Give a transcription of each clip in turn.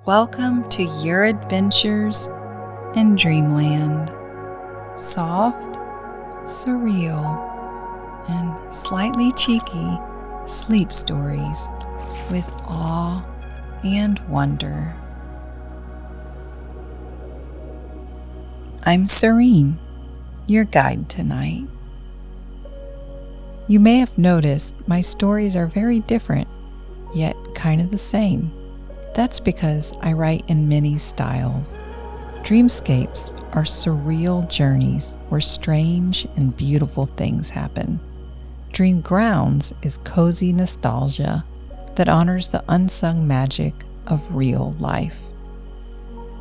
Welcome to your adventures in dreamland. Soft, surreal, and slightly cheeky sleep stories with awe and wonder. I'm Serene, your guide tonight. You may have noticed my stories are very different, yet kind of the same. That's because I write in many styles. Dreamscapes are surreal journeys where strange and beautiful things happen. Dreamgrounds is cozy nostalgia that honors the unsung magic of real life.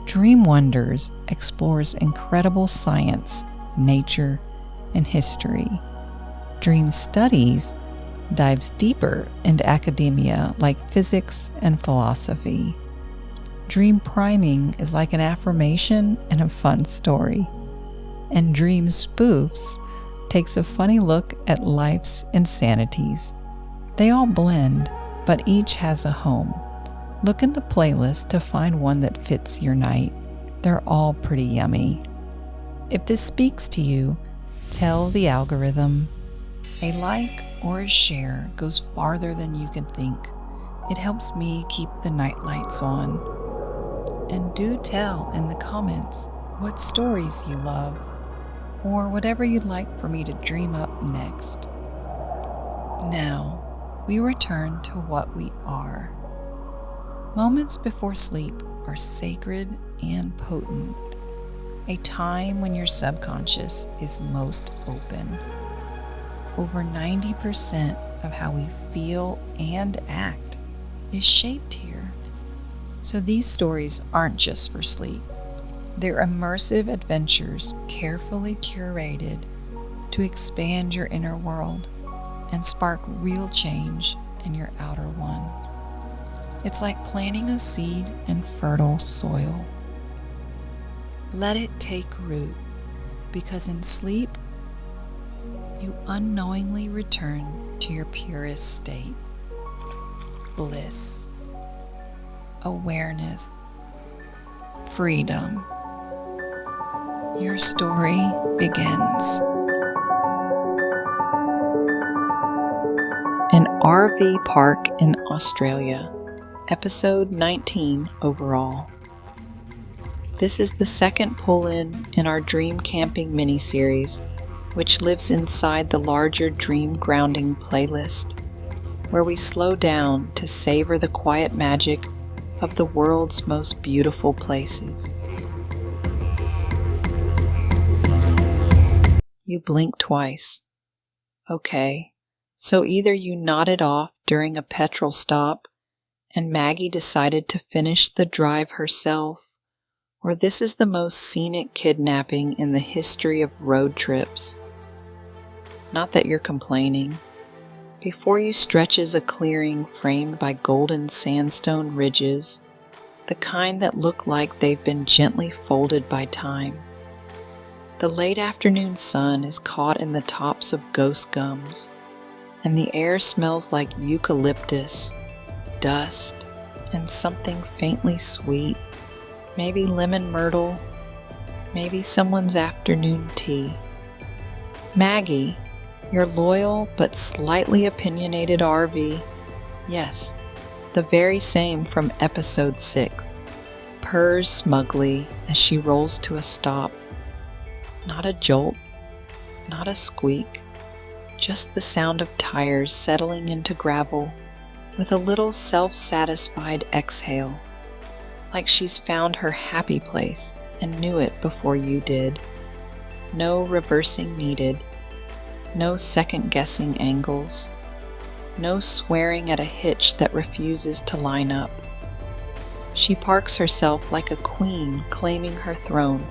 Dream Wonders explores incredible science, nature, and history. Dream Studies dives deeper into academia like physics and philosophy. Dream Priming is like an affirmation and a fun story. And Dream Spoofs takes a funny look at life's insanities. They all blend, but each has a home. Look in the playlist to find one that fits your night. They're all pretty yummy. If this speaks to you, tell the algorithm. A like or a share goes farther than you can think. It helps me keep the night lights on. And do tell in the comments what stories you love, or whatever you'd like for me to dream up next. Now, we return to what we are. Moments before sleep are sacred and potent, a time when your subconscious is most open. Over 90% of how we feel and act is shaped here. So these stories aren't just for sleep. They're immersive adventures carefully curated to expand your inner world and spark real change in your outer one. It's like planting a seed in fertile soil. Let it take root, because in sleep, you unknowingly return to your purest state. Bliss, awareness, freedom. Your story begins. An RV park in Australia, episode 19 overall. This is the second pull-in in our Dream Camping mini-series, which lives inside the larger Dream Grounding playlist, where we slow down to savor the quiet magic of the world's most beautiful places. You blink twice. Okay, so either you nodded off during a petrol stop and Maggie decided to finish the drive herself, or this is the most scenic kidnapping in the history of road trips. Not that you're complaining. Before you stretches a clearing framed by golden sandstone ridges, the kind that look like they've been gently folded by time. The late afternoon sun is caught in the tops of ghost gums, and the air smells like eucalyptus, dust, and something faintly sweet, maybe lemon myrtle, maybe someone's afternoon tea. Maggie, your loyal but slightly opinionated RV, yes, the very same from episode 6, purrs smugly as she rolls to a stop. Not a jolt, not a squeak, just the sound of tires settling into gravel with a little self-satisfied exhale, like she's found her happy place and knew it before you did. No reversing needed. No second-guessing angles. No swearing at a hitch that refuses to line up. She parks herself like a queen claiming her throne.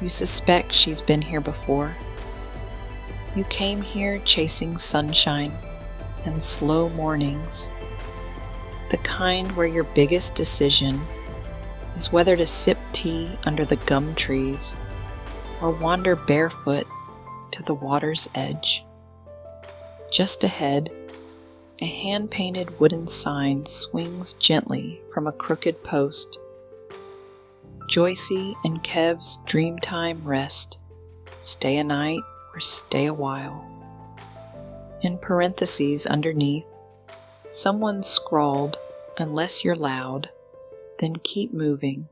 You suspect she's been here before. You came here chasing sunshine and slow mornings. The kind where your biggest decision is whether to sip tea under the gum trees or wander barefoot to the water's edge. Just ahead, a hand-painted wooden sign swings gently from a crooked post. Joycie and Kev's Dreamtime Rest. Stay a night or stay a while. In parentheses underneath, someone scrawled, "Unless you're loud, then keep moving."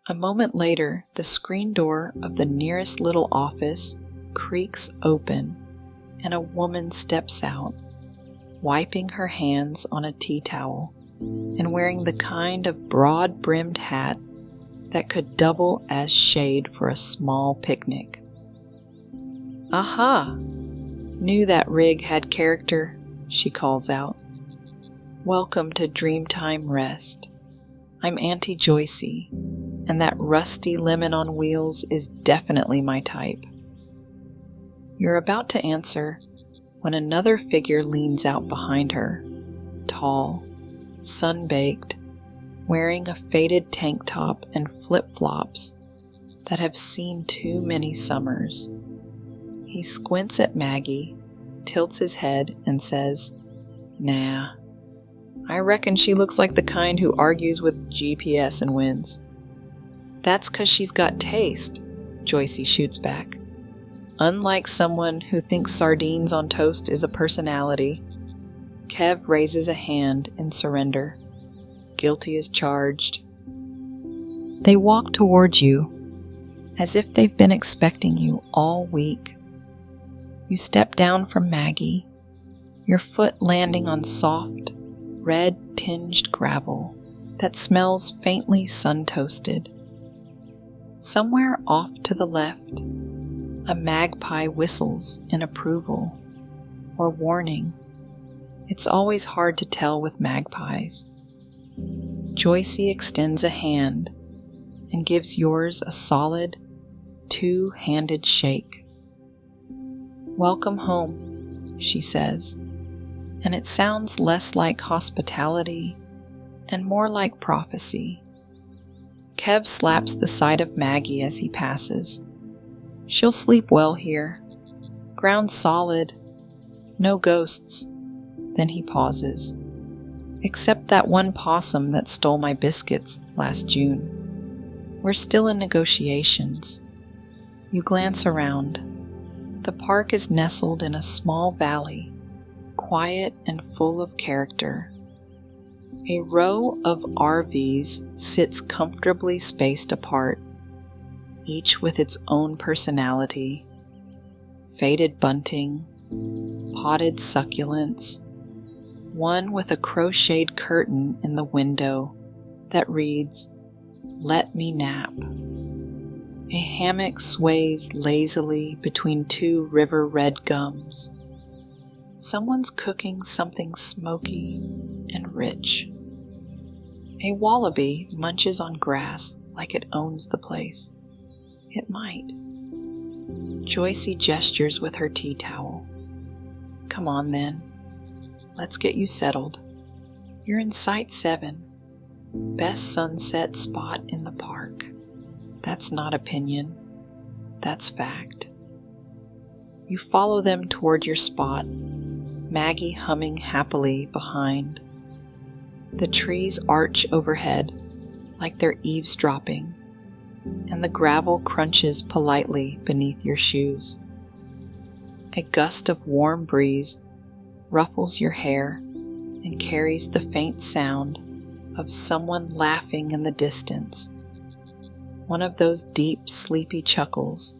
A moment later, the screen door of the nearest little office creaks open and a woman steps out, wiping her hands on a tea towel and wearing the kind of broad-brimmed hat that could double as shade for a small picnic. "Aha! Knew that rig had character," she calls out. "Welcome to Dreamtime Rest. I'm Auntie Joycie, and that rusty lemon on wheels is definitely my type." You're about to answer when another figure leans out behind her, tall, sun-baked, wearing a faded tank top and flip-flops that have seen too many summers. He squints at Maggie, tilts his head, and says, "Nah, I reckon she looks like the kind who argues with GPS and wins." "That's 'cause she's got taste," Joycie shoots back. "Unlike someone who thinks sardines on toast is a personality." Kev raises a hand in surrender. Guilty as charged. They walk towards you, as if they've been expecting you all week. You step down from Maggie, your foot landing on soft, red-tinged gravel that smells faintly sun-toasted. Somewhere off to the left, a magpie whistles in approval or warning. It's always hard to tell with magpies. Joycie extends a hand and gives yours a solid, two-handed shake. "Welcome home," she says, and it sounds less like hospitality and more like prophecy. Kev slaps the side of Maggie as he passes. "She'll sleep well here. Ground solid. No ghosts." Then he pauses. "Except that one possum that stole my biscuits last June. We're still in negotiations." You glance around. The park is nestled in a small valley, quiet and full of character. A row of RVs sits comfortably spaced apart, each with its own personality. Faded bunting, potted succulents, one with a crocheted curtain in the window that reads, "Let me nap." A hammock sways lazily between two river-red gums. Someone's cooking something smoky and rich. A wallaby munches on grass like it owns the place. It might. Joycie gestures with her tea towel. "Come on then. Let's get you settled. You're in Site 7. Best sunset spot in the park. That's not opinion. That's fact." You follow them toward your spot, Maggie humming happily behind. The trees arch overhead like they're eavesdropping, and the gravel crunches politely beneath your shoes. A gust of warm breeze ruffles your hair and carries the faint sound of someone laughing in the distance, one of those deep, sleepy chuckles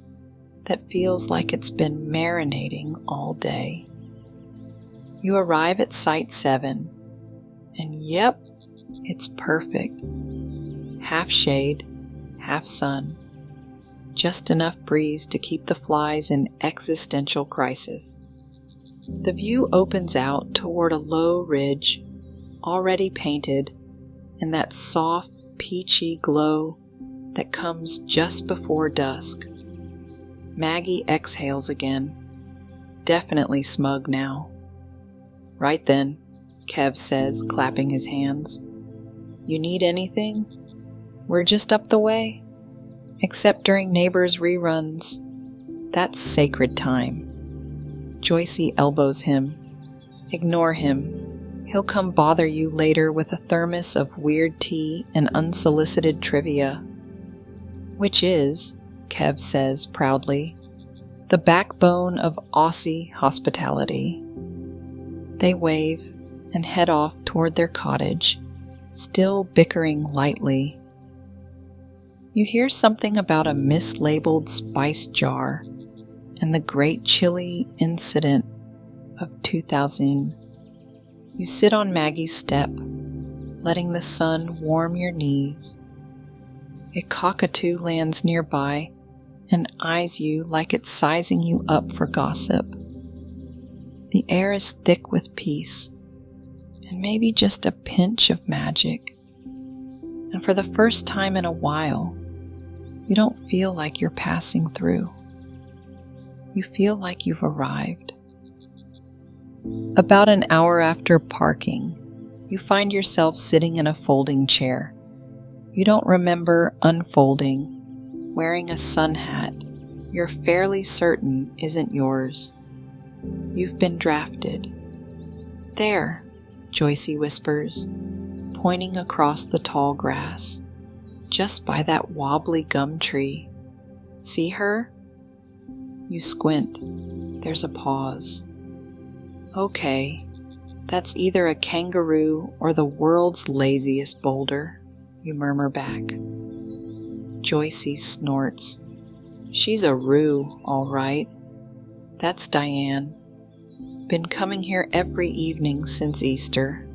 that feels like it's been marinating all day. You arrive at Site 7, and yep, it's perfect. Half shade, half sun, just enough breeze to keep the flies in existential crisis. The view opens out toward a low ridge, already painted in that soft, peachy glow that comes just before dusk. Maggie exhales again, definitely smug now. "Right then," Kev says, clapping his hands. "You need anything? We're just up the way. Except during Neighbors reruns. That's sacred time." Joycie elbows him. Ignore him. He'll come bother you later with a thermos of weird tea and unsolicited trivia. Which is, Kev says proudly, the backbone of Aussie hospitality. They wave and head off toward their cottage, still bickering lightly. You hear something about a mislabeled spice jar and the great chili incident of 2000. You sit on Maggie's step, letting the sun warm your knees. A cockatoo lands nearby and eyes you like it's sizing you up for gossip. The air is thick with peace, and maybe just a pinch of magic. And for the first time in a while, you don't feel like you're passing through. You feel like you've arrived. About an hour after parking, you find yourself sitting in a folding chair. You don't remember unfolding, wearing a sun hat you're fairly certain isn't yours. You've been drafted. There, Joycie whispers, pointing across the tall grass, just by that wobbly gum tree. See her? You squint. There's a pause. Okay, that's either a kangaroo or the world's laziest boulder, you murmur back. Joycie snorts. She's a roo, all right. That's Diane. Been coming here every evening since Easter.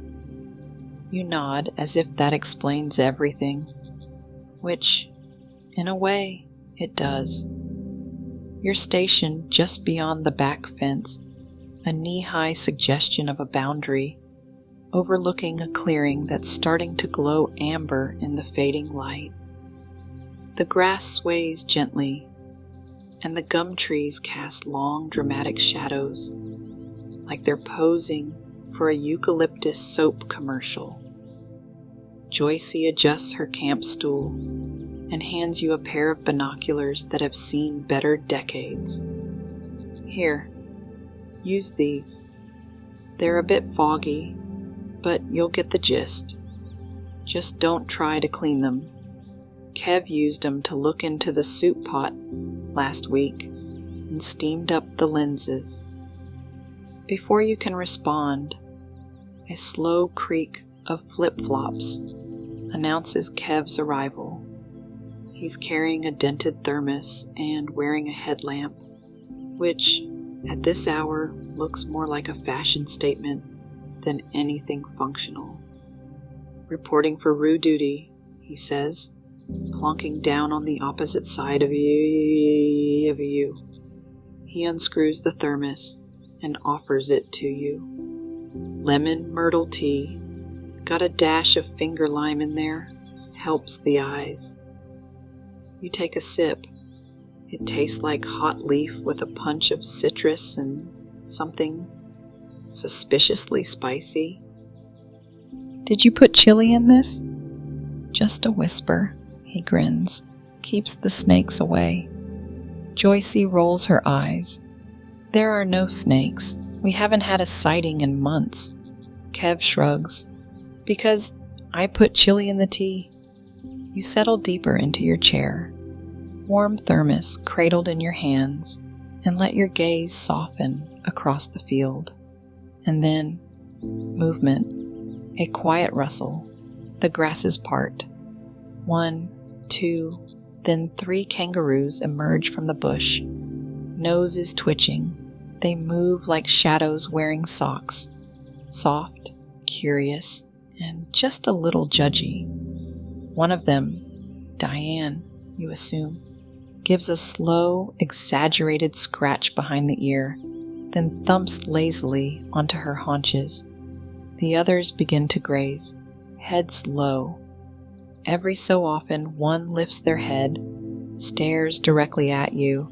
You nod as if that explains everything, which, in a way, it does. You're stationed just beyond the back fence, a knee-high suggestion of a boundary, overlooking a clearing that's starting to glow amber in the fading light. The grass sways gently, and the gum trees cast long, dramatic shadows, like they're posing for a eucalyptus soap commercial. Joycie adjusts her camp stool and hands you a pair of binoculars that have seen better decades. Here, use these. They're a bit foggy, but you'll get the gist. Just don't try to clean them. Kev used them to look into the soup pot last week and steamed up the lenses. Before you can respond, a slow creak of flip-flops announces Kev's arrival. He's carrying a dented thermos and wearing a headlamp, which, at this hour, looks more like a fashion statement than anything functional. Reporting for Roo duty, he says, plonking down on the opposite side of you. He unscrews the thermos and offers it to you. Lemon myrtle tea, got a dash of finger lime in there, helps the eyes. You take a sip. It tastes like hot leaf with a punch of citrus and something suspiciously spicy. Did you put chili in this? Just a whisper, he grins, keeps the snakes away. Joycie rolls her eyes. There are no snakes. We haven't had a sighting in months. Kev shrugs. Because I put chili in the tea. You settle deeper into your chair, warm thermos cradled in your hands, and let your gaze soften across the field. And then, movement, a quiet rustle, the grasses part. 1, 2, then 3 kangaroos emerge from the bush. Noses twitching, they move like shadows wearing socks, soft, curious, and just a little judgy. One of them, Diane, you assume, gives a slow, exaggerated scratch behind the ear, then thumps lazily onto her haunches. The others begin to graze, heads low. Every so often, one lifts their head, stares directly at you,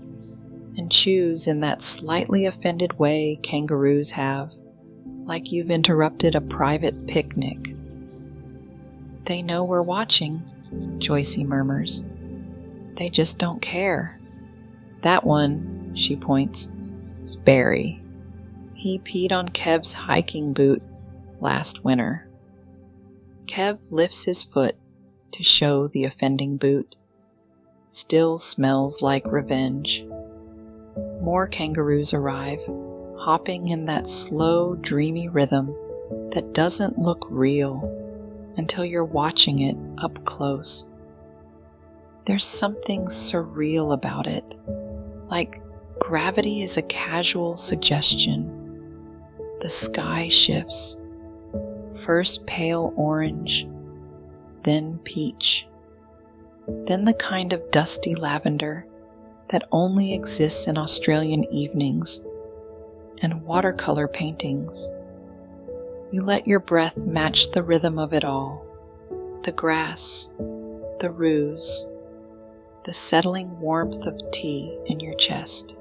and chews in that slightly offended way kangaroos have, like you've interrupted a private picnic. They know we're watching, Joycie murmurs. They just don't care. That one, she points, is Barry. He peed on Kev's hiking boot last winter. Kev lifts his foot to show the offending boot. Still smells like revenge. More kangaroos arrive, hopping in that slow, dreamy rhythm that doesn't look real until you're watching it up close. There's something surreal about it, like gravity is a casual suggestion. The sky shifts, first pale orange, then peach, then the kind of dusty lavender that only exists in Australian evenings, and watercolor paintings. You let your breath match the rhythm of it all, the grass, the ruse, the settling warmth of tea in your chest.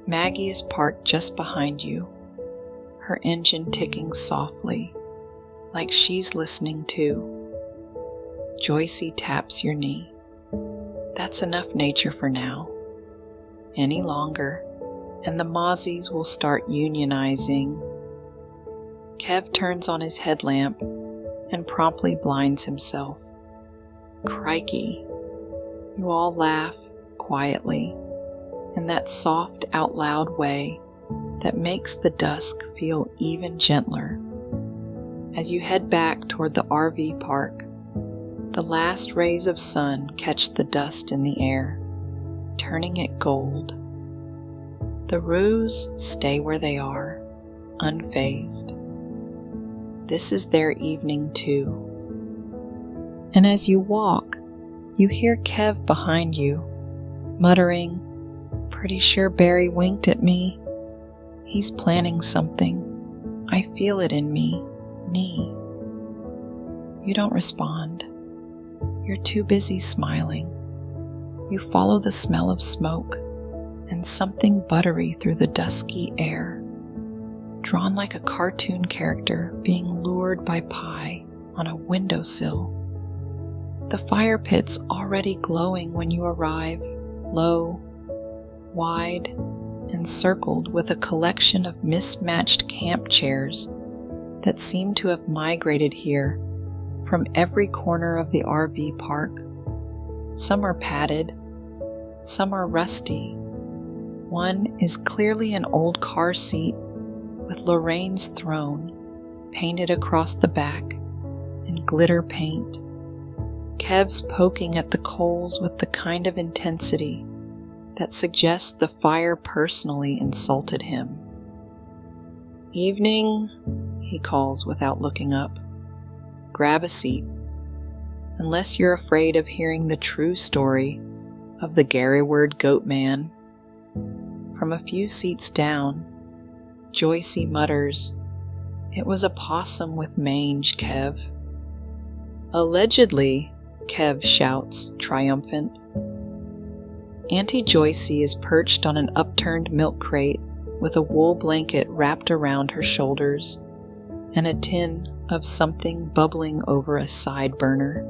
Maggie is parked just behind you, her engine ticking softly, like she's listening too. Joycie taps your knee. That's enough nature for now. Any longer, and the mozzies will start unionizing. Kev turns on his headlamp and promptly blinds himself. Crikey. You all laugh quietly in that soft out loud way that makes the dusk feel even gentler. As you head back toward the RV park, the last rays of sun catch the dust in the air, turning it gold. The roos stay where they are, unfazed. This is their evening too. And as you walk, you hear Kev behind you, muttering, "Pretty sure Barry winked at me. He's planning something. I feel it in me, knee." You don't respond. You're too busy smiling. You follow the smell of smoke and something buttery through the dusky air, drawn like a cartoon character being lured by pie on a windowsill. The fire pit's already glowing when you arrive, low, wide, encircled with a collection of mismatched camp chairs that seem to have migrated here from every corner of the RV park. Some are padded, some are rusty. One is clearly an old car seat with Lorraine's throne painted across the back in glitter paint. Kev's poking at the coals with the kind of intensity that suggests the fire personally insulted him. "Evening," he calls without looking up. "Grab a seat, unless you're afraid of hearing the true story of the Gariwerd goat man." From a few seats down, Joycie mutters, "It was a possum with mange, Kev." "Allegedly," Kev shouts, triumphant. Auntie Joycie is perched on an upturned milk crate with a wool blanket wrapped around her shoulders and a tin of something bubbling over a side burner.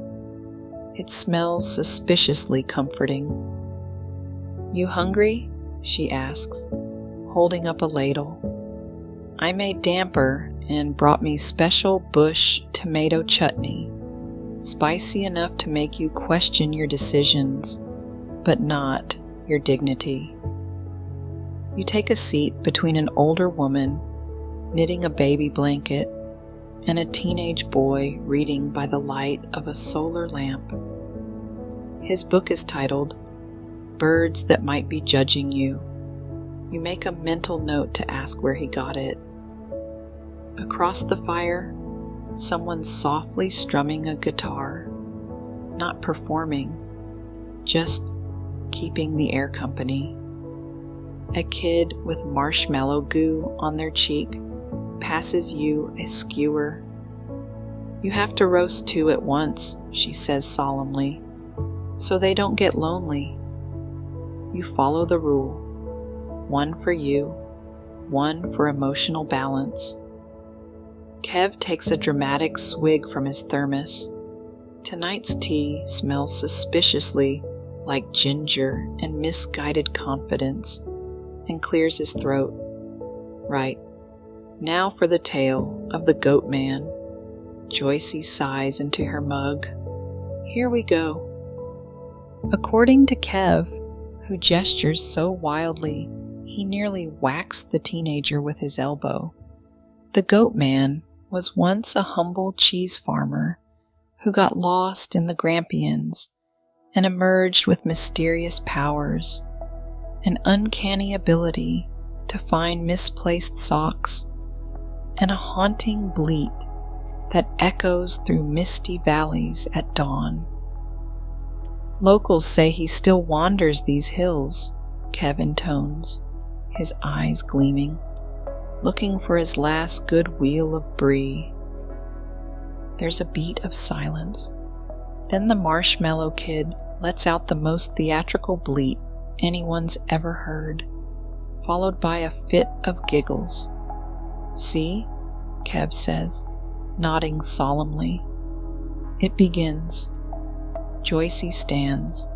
It smells suspiciously comforting. "You hungry?" she asks, holding up a ladle. "I made damper and brought me special bush tomato chutney, spicy enough to make you question your decisions, but not your dignity." You take a seat between an older woman knitting a baby blanket and a teenage boy reading by the light of a solar lamp. His book is titled "Birds That Might Be Judging You." You make a mental note to ask where he got it. Across the fire, someone's softly strumming a guitar, not performing, just keeping the air company. A kid with marshmallow goo on their cheek passes you a skewer. "You have to roast two at once," she says solemnly, "so they don't get lonely." You follow the rule. One for you, one for emotional balance. Kev takes a dramatic swig from his thermos. Tonight's tea smells suspiciously like ginger and misguided confidence, and clears his throat. Right, now for the tale of the goat man. Joycie sighs into her mug. Here we go. According to Kev, who gestures so wildly he nearly whacks the teenager with his elbow, the goat man was once a humble cheese farmer who got lost in the Grampians and emerged with mysterious powers, an uncanny ability to find misplaced socks, and a haunting bleat that echoes through misty valleys at dawn. Locals say he still wanders these hills, Kev intones, his eyes gleaming, looking for his last good wheel of brie. There's a beat of silence. Then the marshmallow kid lets out the most theatrical bleat anyone's ever heard, followed by a fit of giggles. See, Kev says, nodding solemnly. It begins. Joycie stands,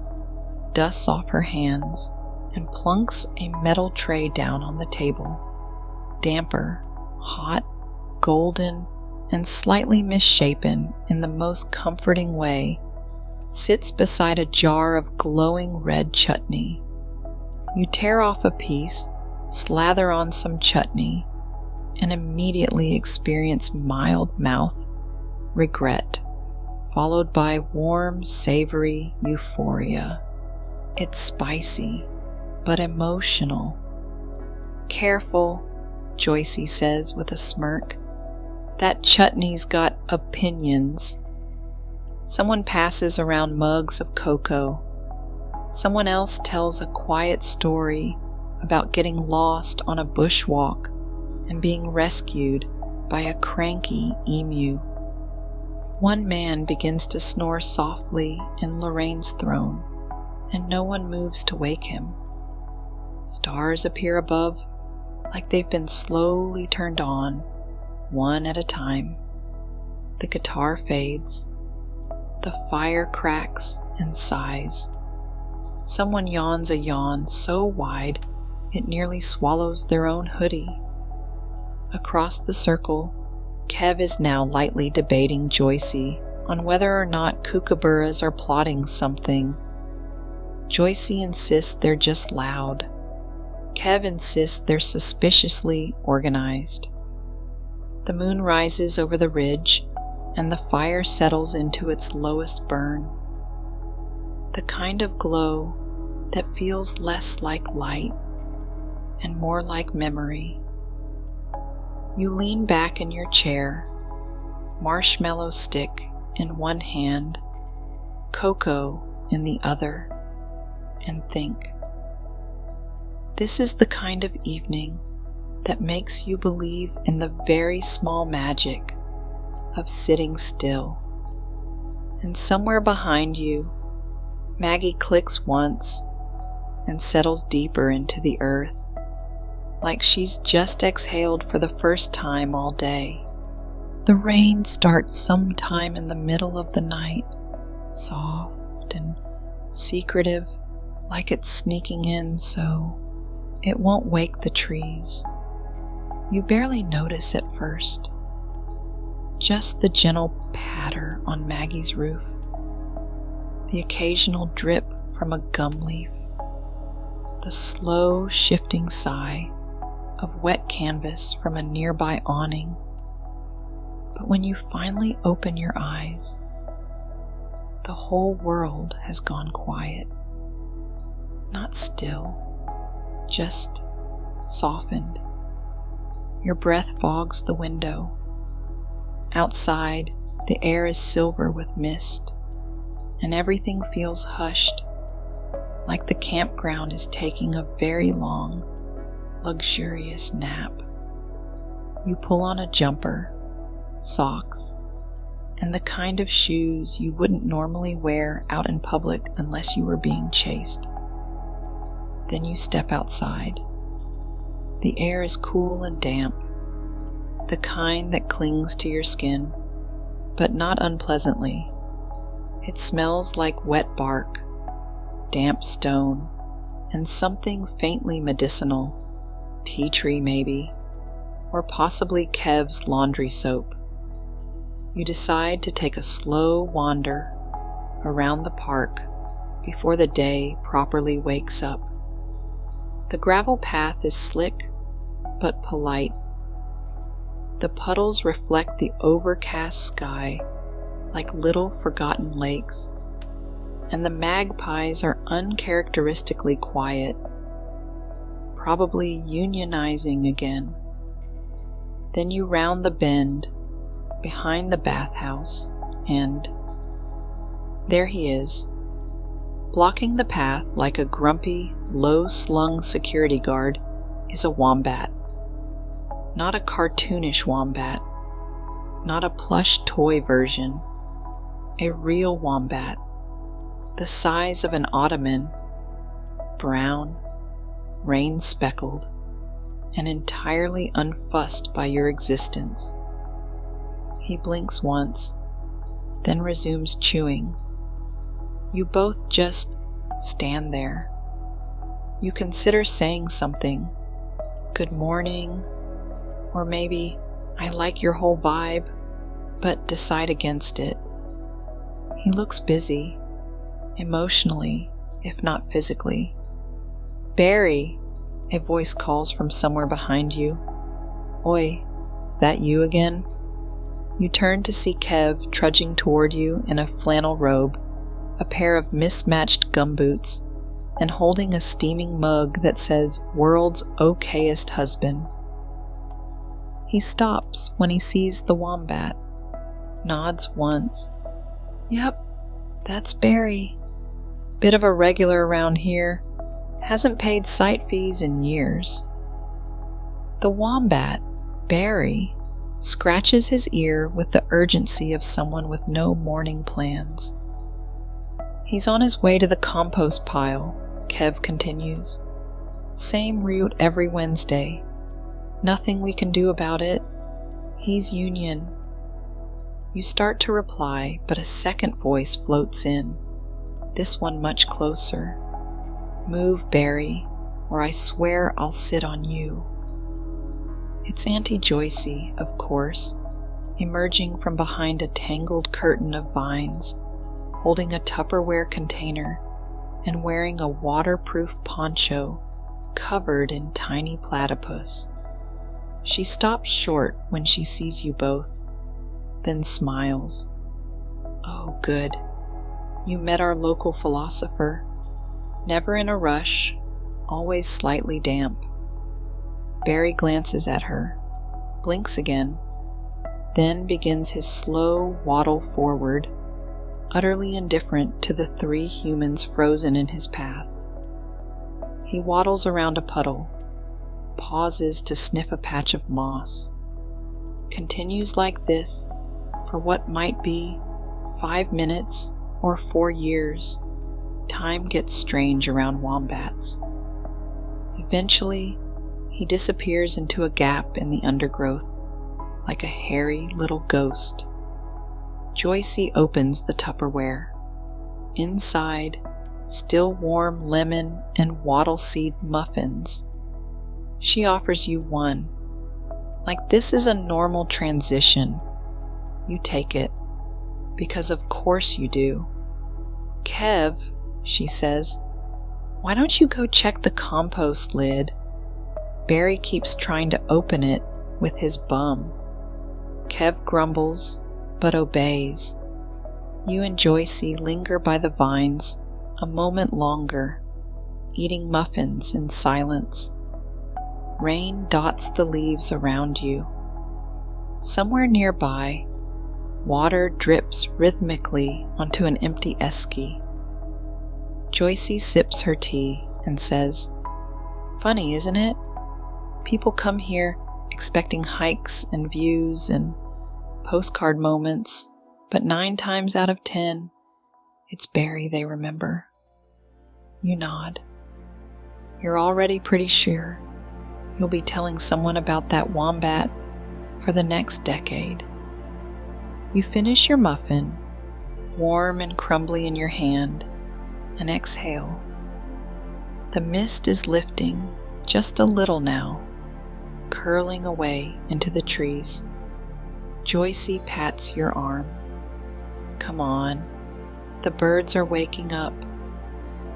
dusts off her hands, and plunks a metal tray down on the table. Damper, hot, golden, and slightly misshapen in the most comforting way, sits beside a jar of glowing red chutney. You tear off a piece, slather on some chutney, and immediately experience mild mouth regret, followed by warm, savory euphoria. It's spicy, but emotional. Careful, Joycie says with a smirk. That chutney's got opinions. Someone passes around mugs of cocoa. Someone else tells a quiet story about getting lost on a bushwalk and being rescued by a cranky emu. One man begins to snore softly in Lorraine's throne, and no one moves to wake him. Stars appear above, like they've been slowly turned on, one at a time. The guitar fades. The fire cracks and sighs. Someone yawns a yawn so wide it nearly swallows their own hoodie. Across the circle, Kev is now lightly debating Joycie on whether or not kookaburras are plotting something. Joycie insists they're just loud. Kev insists they're suspiciously organized. The moon rises over the ridge, and the fire settles into its lowest burn. The kind of glow that feels less like light and more like memory. You lean back in your chair, marshmallow stick in one hand, cocoa in the other, and think. This is the kind of evening that makes you believe in the very small magic of sitting still. And somewhere behind you, Maggie clicks once and settles deeper into the earth, like she's just exhaled for the first time all day. The rain starts sometime in the middle of the night, soft and secretive, like it's sneaking in so it won't wake the trees. You barely notice at first. Just the gentle patter on Maggie's roof, the occasional drip from a gum leaf, the slow shifting sigh of wet canvas from a nearby awning. But when you finally open your eyes, the whole world has gone quiet. Not still, just softened. Your breath fogs the window. Outside, the air is silver with mist, and everything feels hushed, like the campground is taking a very long, luxurious nap. You pull on a jumper, socks, and the kind of shoes you wouldn't normally wear out in public unless you were being chased. Then you step outside. The air is cool and damp, the kind that clings to your skin, but not unpleasantly. It smells like wet bark, damp stone, and something faintly medicinal, tea tree maybe, or possibly Kev's laundry soap. You decide to take a slow wander around the park before the day properly wakes up. The gravel path is slick but polite. The puddles reflect the overcast sky like little forgotten lakes, and the magpies are uncharacteristically quiet, probably unionizing again. Then you round the bend behind the bathhouse, and there he is, blocking the path like a grumpy, low-slung security guard is a wombat. Not a cartoonish wombat, not a plush toy version, a real wombat, the size of an ottoman, brown, rain-speckled, and entirely unfussed by your existence. He blinks once, then resumes chewing. You both just stand there. You consider saying something, good morning, or maybe I like your whole vibe, but decide against it. He looks busy, emotionally, if not physically. Barry, a voice calls from somewhere behind you. Oi, is that you again? You turn to see Kev trudging toward you in a flannel robe, a pair of mismatched gumboots, and holding a steaming mug that says World's Okayest Husband. He stops when he sees the wombat, nods once. Yep, that's Barry. Bit of a regular around here. Hasn't paid site fees in years. The wombat, Barry, scratches his ear with the urgency of someone with no morning plans. He's on his way to the compost pile, Kev continues. Same route every Wednesday. Nothing we can do about it. He's union. You start to reply, but a second voice floats in, this one much closer. Move, Barry, or I swear I'll sit on you. It's Auntie Joycie, of course, emerging from behind a tangled curtain of vines, holding a Tupperware container and wearing a waterproof poncho covered in tiny platypus. She stops short when she sees you both, then smiles. Oh, good. You met our local philosopher. Never in a rush, always slightly damp. Barry glances at her, blinks again, then begins his slow waddle forward, utterly indifferent to the 3 humans frozen in his path. He waddles around a puddle, pauses to sniff a patch of moss, continues like this for what might be 5 minutes or 4 years. Time gets strange around wombats. Eventually, he disappears into a gap in the undergrowth, like a hairy little ghost. Joycie opens the Tupperware. Inside, still warm lemon and wattle seed muffins. She offers you one. Like this is a normal transition. You take it, because of course you do. Kev, she says, why don't you go check the compost lid? Barry keeps trying to open it with his bum. Kev grumbles, but obeys. You and Joycie linger by the vines a moment longer, eating muffins in silence. Rain dots the leaves around you. Somewhere nearby, water drips rhythmically onto an empty esky. Joycie sips her tea and says, funny, isn't it? People come here expecting hikes and views and postcard moments, but 9 times out of 10, it's Barry they remember. You nod. You're already pretty sure you'll be telling someone about that wombat for the next decade. You finish your muffin, warm and crumbly in your hand, and exhale. The mist is lifting just a little now, curling away into the trees. Joycie pats your arm. Come on, the birds are waking up.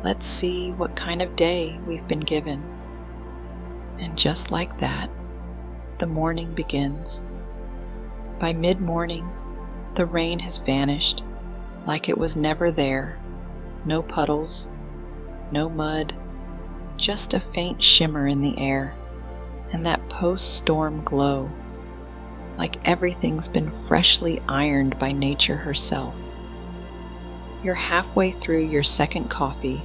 Let's see what kind of day we've been given. And just like that, the morning begins. By mid-morning, the rain has vanished like it was never there. No puddles, no mud, just a faint shimmer in the air, and that post-storm glow, like everything's been freshly ironed by nature herself. You're halfway through your second coffee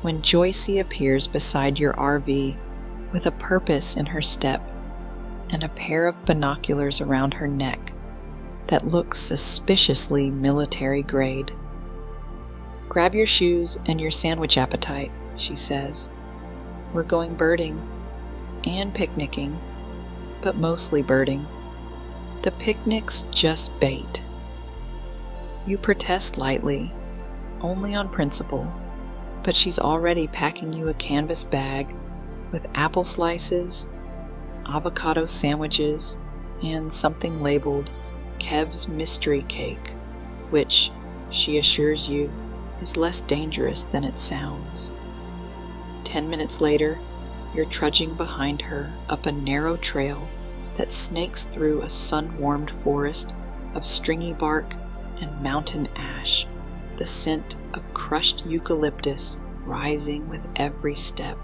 when Joycie appears beside your RV with a purpose in her step and a pair of binoculars around her neck that look suspiciously military grade. Grab your shoes and your sandwich appetite, she says. We're going birding and picnicking, but mostly birding. The picnic's just bait. You protest lightly, only on principle, but she's already packing you a canvas bag with apple slices, avocado sandwiches, and something labeled Kev's Mystery Cake, which, she assures you, is less dangerous than it sounds. 10 minutes later, you're trudging behind her up a narrow trail that snakes through a sun-warmed forest of stringy bark and mountain ash, the scent of crushed eucalyptus rising with every step.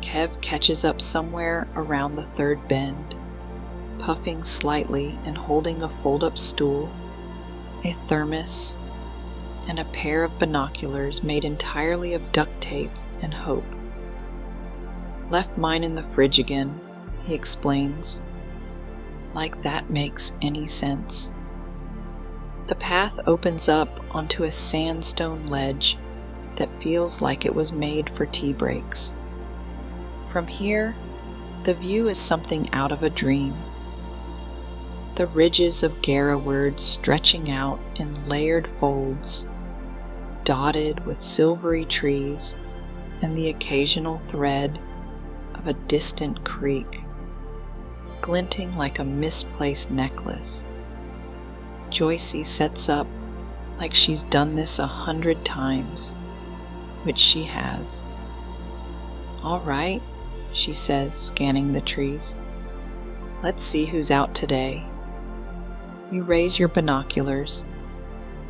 Kev catches up somewhere around the third bend, puffing slightly and holding a fold-up stool, a thermos, and a pair of binoculars made entirely of duct tape and hope. Left mine in the fridge again, he explains. Like that makes any sense. The path opens up onto a sandstone ledge that feels like it was made for tea breaks. From here, the view is something out of a dream. The ridges of Gariwerd stretching out in layered folds, dotted with silvery trees and the occasional thread of a distant creek, glinting like a misplaced necklace. Joycie sets up like she's done this 100 times, which she has. All right, she says, scanning the trees. Let's see who's out today. You raise your binoculars,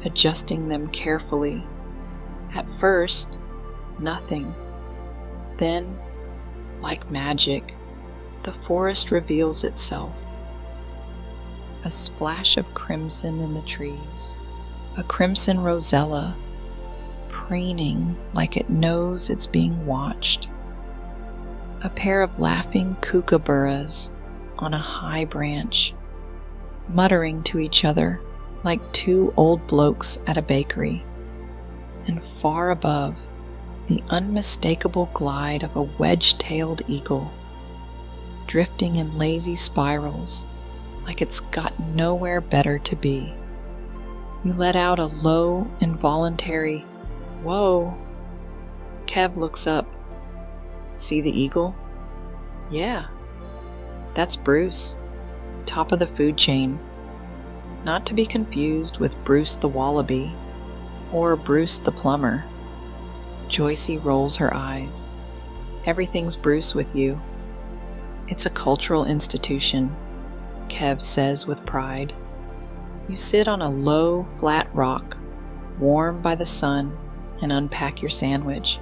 adjusting them carefully. At first, nothing. Then, like magic, the forest reveals itself. A splash of crimson in the trees, a crimson rosella, preening like it knows it's being watched. A pair of laughing kookaburras on a high branch, muttering to each other like two old blokes at a bakery. And far above, the unmistakable glide of a wedge-tailed eagle, drifting in lazy spirals like it's got nowhere better to be. You let out a low, involuntary, "Whoa." Kev looks up. See the eagle? Yeah, that's Bruce, top of the food chain. Not to be confused with Bruce the wallaby or Bruce the plumber. Joycie rolls her eyes. Everything's Bruce with you. It's a cultural institution, Kev says with pride. You sit on a low, flat rock, warm by the sun, and unpack your sandwich.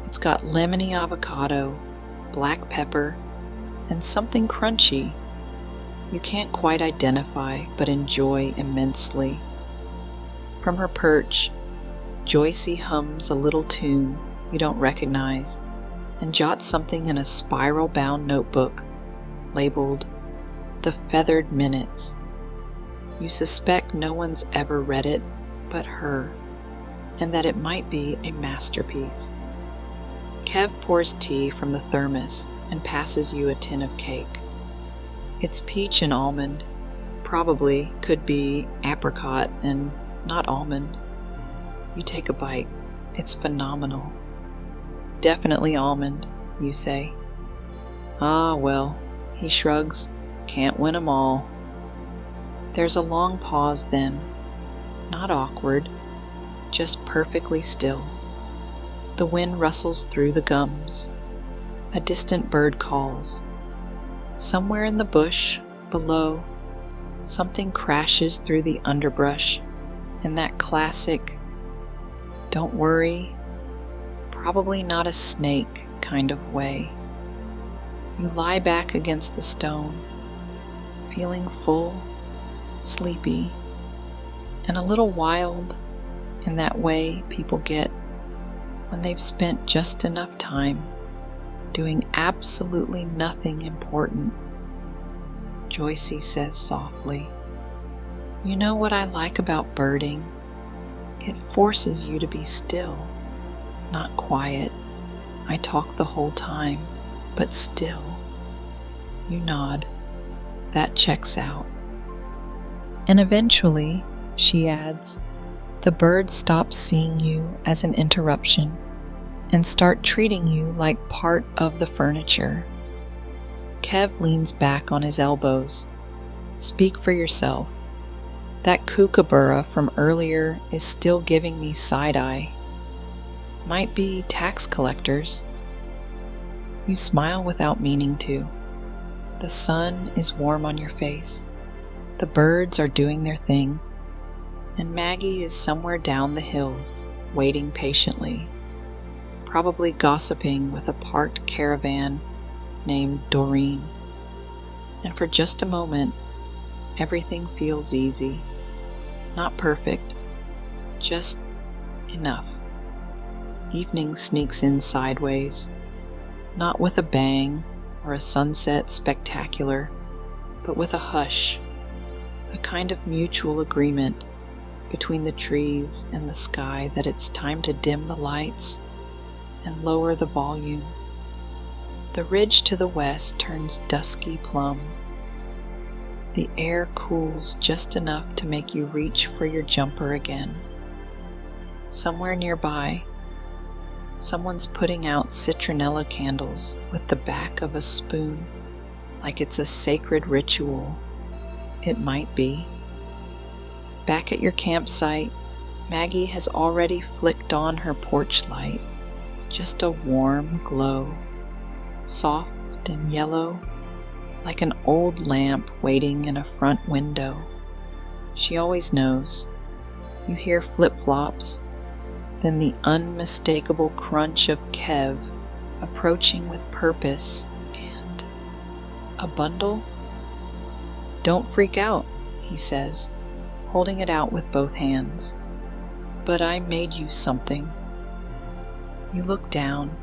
It's got lemony avocado, black pepper, and something crunchy you can't quite identify but enjoy immensely. From her perch, Joycie hums a little tune you don't recognize and jots something in a spiral-bound notebook labeled The Feathered Minutes. You suspect no one's ever read it but her, and that it might be a masterpiece. Kev pours tea from the thermos and passes you a tin of cake. It's peach and almond, probably could be apricot and not almond. You take a bite. It's phenomenal. Definitely almond, you say. Ah, well, he shrugs, can't win 'em all. There's a long pause then, not awkward, just perfectly still. The wind rustles through the gums. A distant bird calls. Somewhere in the bush, below, something crashes through the underbrush in that classic, don't worry, probably not a snake kind of way. You lie back against the stone, feeling full, sleepy, and a little wild in that way people get when they've spent just enough time doing absolutely nothing important. Joycie says softly, "You know what I like about birding? It forces you to be still, not quiet. I talk the whole time, but still." You nod. That checks out. And eventually, she adds, the birds stop seeing you as an interruption and start treating you like part of the furniture. Kev leans back on his elbows. Speak for yourself. That kookaburra from earlier is still giving me side-eye. Might be tax collectors. You smile without meaning to. The sun is warm on your face. The birds are doing their thing. And Maggie is somewhere down the hill, waiting patiently, probably gossiping with a parked caravan named Doreen. And for just a moment, everything feels easy. Not perfect, just enough. Evening sneaks in sideways, not with a bang or a sunset spectacular, but with a hush, a kind of mutual agreement between the trees and the sky that it's time to dim the lights and lower the volume. The ridge to the west turns dusky plum. The air cools just enough to make you reach for your jumper again. Somewhere nearby, someone's putting out citronella candles with the back of a spoon, like it's a sacred ritual. It might be. Back at your campsite, Maggie has already flicked on her porch light, just a warm glow, soft and yellow, like an old lamp waiting in a front window. She always knows. You hear flip-flops, then the unmistakable crunch of Kev approaching with purpose, and a bundle? Don't freak out, he says, holding it out with both hands. But I made you something. You look down.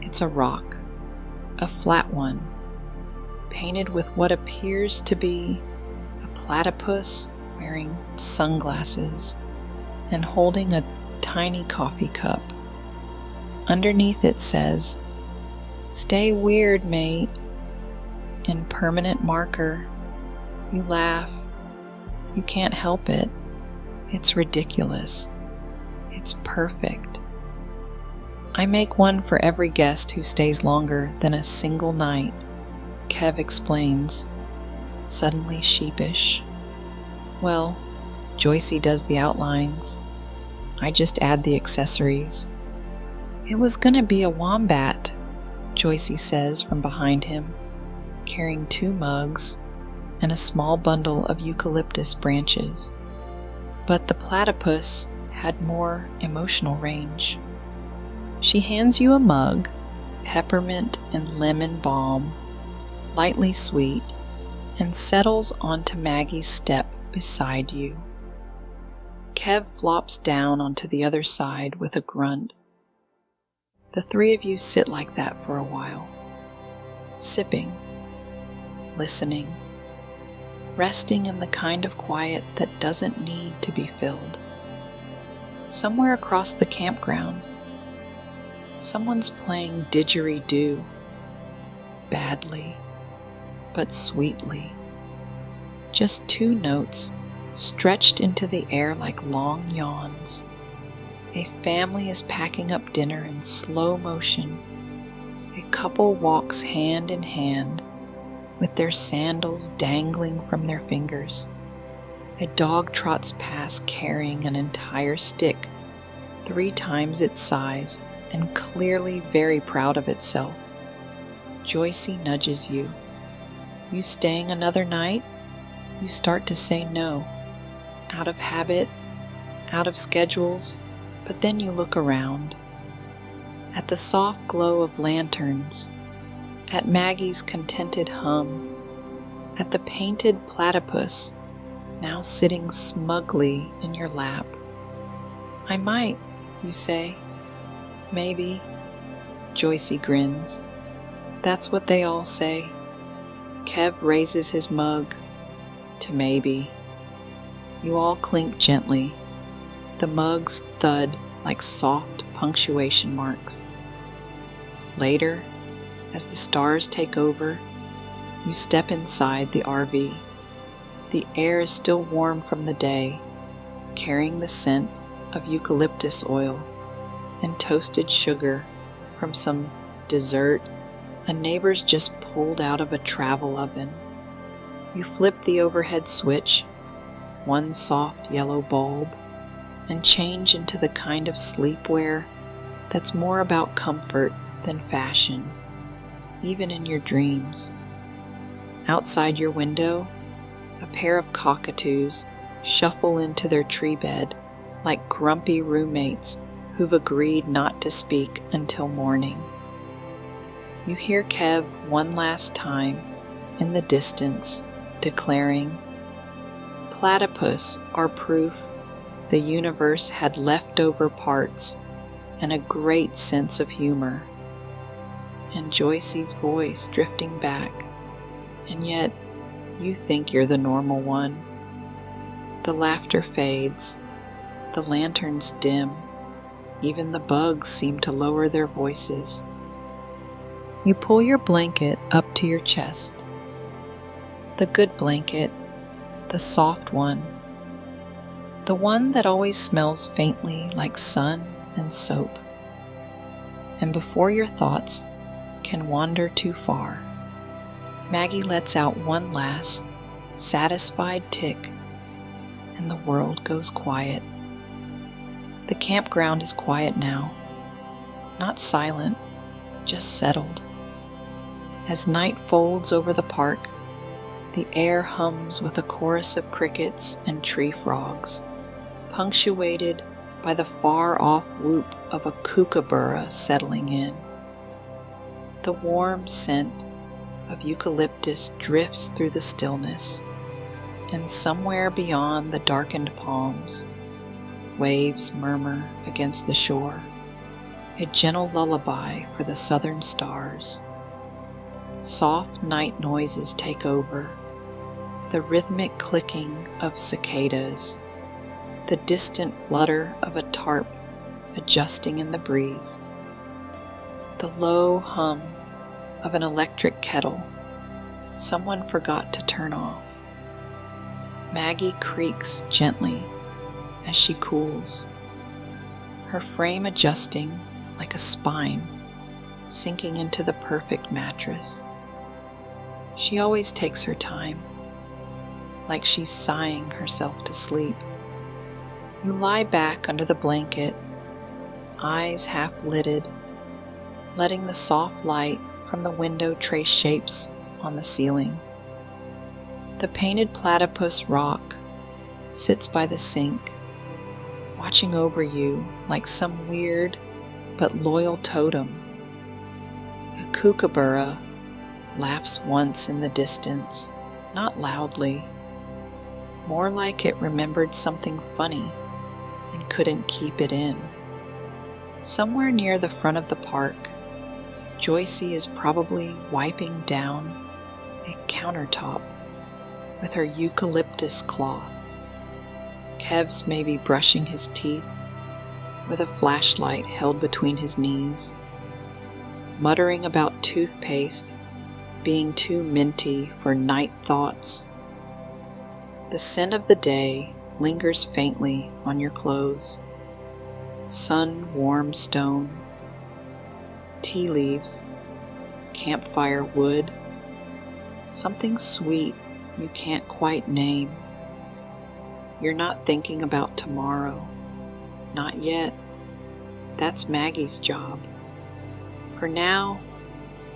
It's a rock, a flat one, painted with what appears to be a platypus wearing sunglasses and holding a tiny coffee cup. Underneath it says, "Stay weird, mate," in permanent marker. You laugh. You can't help it. It's ridiculous. It's perfect. I make one for every guest who stays longer than a single night, Kev explains, suddenly sheepish. Well, Joycie does the outlines. I just add the accessories. It was gonna be a wombat, Joycie says from behind him, carrying 2 mugs and a small bundle of eucalyptus branches. But the platypus had more emotional range. She hands you a mug, peppermint and lemon balm, lightly sweet, and settles onto Maggie's step beside you. Kev flops down onto the other side with a grunt. The 3 of you sit like that for a while, sipping, listening, resting in the kind of quiet that doesn't need to be filled. Somewhere across the campground, someone's playing didgeridoo, badly, but sweetly. Just 2 notes stretched into the air like long yawns. A family is packing up dinner in slow motion, A couple walks hand in hand, with their sandals dangling from their fingers. A dog trots past carrying an entire stick, 3 times its size, and clearly very proud of itself. Joycie nudges you. You staying another night? You start to say no, out of habit, out of schedules, but then you look around. At the soft glow of lanterns, at Maggie's contented hum, at the painted platypus now sitting smugly in your lap. I might, you say. Maybe. Joycie grins. That's what they all say. Kev raises his mug to maybe. You all clink gently. The mugs thud like soft punctuation marks. Later, as the stars take over, you step inside the RV. The air is still warm from the day, carrying the scent of eucalyptus oil and toasted sugar from some dessert a neighbor's just pulled out of a travel oven. You flip the overhead switch, one soft yellow bulb, and change into the kind of sleepwear that's more about comfort than fashion, even in your dreams. Outside your window, a pair of cockatoos shuffle into their tree bed like grumpy roommates who've agreed not to speak until morning. You hear Kev one last time in the distance declaring, "Platypus are proof the universe had leftover parts and a great sense of humor." And Joycie's voice drifting back, and yet you think you're the normal one. The laughter fades, the lanterns dim, even the bugs seem to lower their voices. You pull your blanket up to your chest. The good blanket, the soft one, the one that always smells faintly like sun and soap. And before your thoughts can wander too far, Maggie lets out one last, satisfied tick, and the world goes quiet. The campground is quiet now, not silent, just settled. As night folds over the park, the air hums with a chorus of crickets and tree frogs, punctuated by the far-off whoop of a kookaburra settling in. The warm scent of eucalyptus drifts through the stillness, and somewhere beyond the darkened palms, waves murmur against the shore, a gentle lullaby for the southern stars. Soft night noises take over, the rhythmic clicking of cicadas, the distant flutter of a tarp adjusting in the breeze, the low hum of an electric kettle someone forgot to turn off. Maggie creaks gently as she cools, her frame adjusting like a spine, sinking into the perfect mattress. She always takes her time, like she's sighing herself to sleep. You lie back under the blanket, eyes half lidded, letting the soft light from the window trace shapes on the ceiling. The painted platypus rock sits by the sink, watching over you like some weird but loyal totem. A kookaburra laughs once in the distance, not loudly, more like it remembered something funny and couldn't keep it in. Somewhere near the front of the park, Joycie is probably wiping down a countertop with her eucalyptus cloth. Kev's maybe brushing his teeth with a flashlight held between his knees, muttering about toothpaste being too minty for night thoughts. The scent of the day lingers faintly on your clothes. Sun-warm stone, tea leaves, campfire wood, something sweet you can't quite name. You're not thinking about tomorrow. Not yet. That's Maggie's job. For now,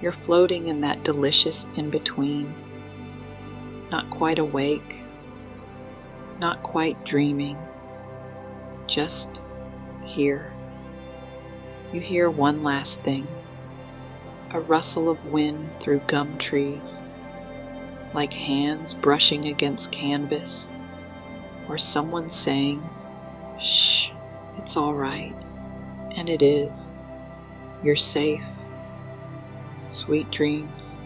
you're floating in that delicious in-between. Not quite awake. Not quite dreaming. Just here. You hear one last thing. A rustle of wind through gum trees, like hands brushing against canvas, or someone saying, "Shh, it's all right." And it is. You're safe. Sweet dreams.